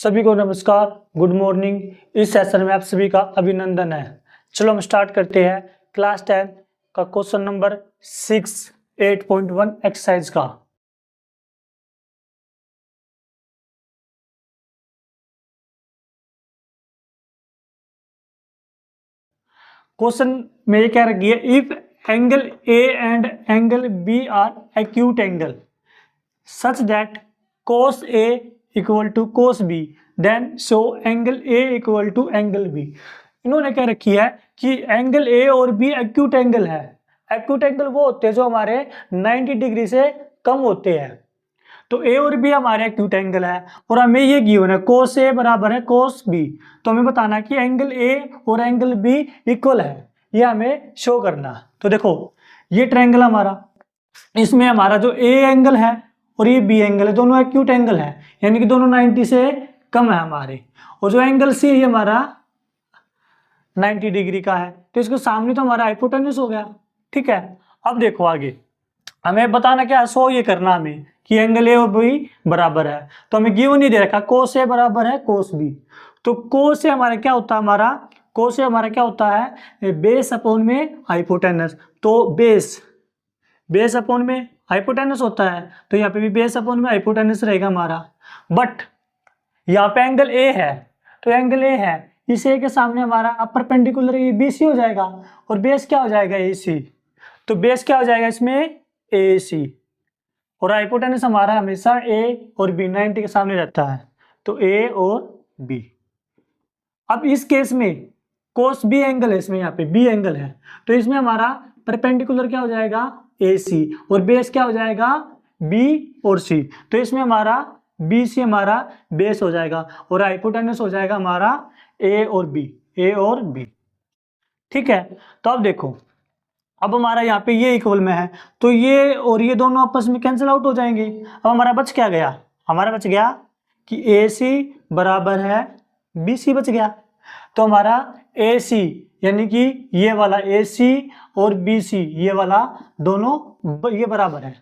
सभी को नमस्कार, गुड मॉर्निंग। इस सेशन में आप सभी का अभिनंदन है। चलो हम स्टार्ट करते हैं क्लास 10 का क्वेश्चन नंबर 6 8.1 एक्सरसाइज का। क्वेश्चन में ये क्या रखी है, if angle A and angle B are acute angle such that cos A equal to cos B then show angle A equal to angle B। इन्होंने क्या रखी है कि एंगल A और B एक्यूट एंगल है। एक्यूट एंगल वो होते हैं जो हमारे 90 डिग्री से कम होते हैं। तो A और B हमारे एक्यूट एंगल है और हमें ये गिवन है cos A बराबर है cos B। तो हमें बताना है कि एंगल A और एंगल B इक्वल है, ये हमें शो करना। तो देखो ये ट्रायंगल हमारा, इसमें हमारा जो A एंगल है और ये बी एंगल है, दोनों एक्यूट एंगल है, यानी कि दोनों 90 से कम है हमारे। और जो एंगल सी है हमारा 90 डिग्री का है, तो इसके सामने तो हमारा हाइपोटेन्यूस हो गया। ठीक है, अब देखो आगे हमें बताना क्या है, शो ये करना हमें कि एंगल ए और बी बराबर है। तो हमें गिवन नहीं दे रखा कोस ए बराबर है कोस बी। तो कोस ए हमारा क्या होता है, हमारा कोस ए हमारा क्या होता है, बेस अपॉन में हाइपोटेनस। तो बेस अपॉन में हाइपोटेनस होता है, तो यहाँ पे भी बेस अपॉन में हाइपोटेनस रहेगा हमारा। बट यहाँ पे एंगल ए है, तो एंगल ए है, इस ए के सामने हमारा अपर परपेंडिकुलर ये बी सी हो जाएगा और बेस क्या हो जाएगा ए सी। तो बेस क्या हो जाएगा इसमें ए सी, और हाइपोटेनस हमारा हमेशा ए और बी 90 के सामने रहता है, तो ए और बी। अब इस केस में कोस बी एंगल है, इसमें यहाँ पे बी एंगल है, तो इसमें हमारा परपेंडिकुलर क्या हो जाएगा ए सी और बेस क्या हो जाएगा बी और सी। तो इसमें हमारा बी सी हमारा बेस हो जाएगा और हाइपोटेनस हो जाएगा हमारा ए और बी। ठीक है, तो अब देखो अब हमारा यहाँ पे ये इक्वल में है, तो ये और ये दोनों आपस में कैंसिल आउट हो जाएंगे। अब हमारा बच क्या गया, हमारा बच गया कि ए सी बराबर है बी सी बच गया। तो हमारा ए सी यानी कि ये वाला ए सी और बी सी ये वाला दोनों ये बराबर है।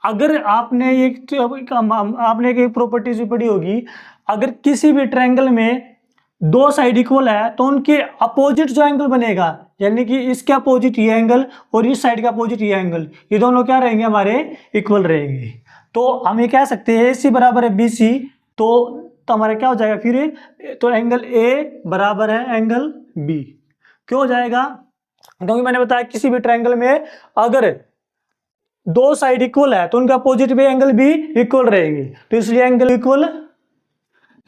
अगर आपने एक प्रॉपर्टीज भी पढ़ी होगी, अगर किसी भी ट्रायंगल में दो साइड इक्वल है तो उनके अपोजिट जो एंगल बनेगा, यानी कि इसके अपोजिट ये एंगल और इस साइड का अपोजिट ये एंगल, ये दोनों क्या रहेंगे हमारे इक्वल रहेंगे। तो हम ये कह सकते हैं ए सी बराबर है बी सी, तो हमारा क्या हो जाएगा फिर, तो एंगल ए बराबर है एंगल बी। क्यों हो जाएगा, क्योंकि मैंने बताया किसी भी ट्रायंगल में अगर दो साइड इक्वल है तो उनका अपोजिट भी एंगल भी इक्वल रहेंगे, तो इसलिए angle equal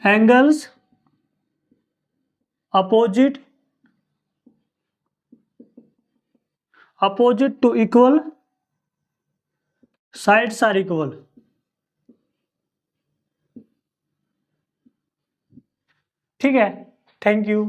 angles opposite to equal sides are equal. ठीक है, थैंक यू।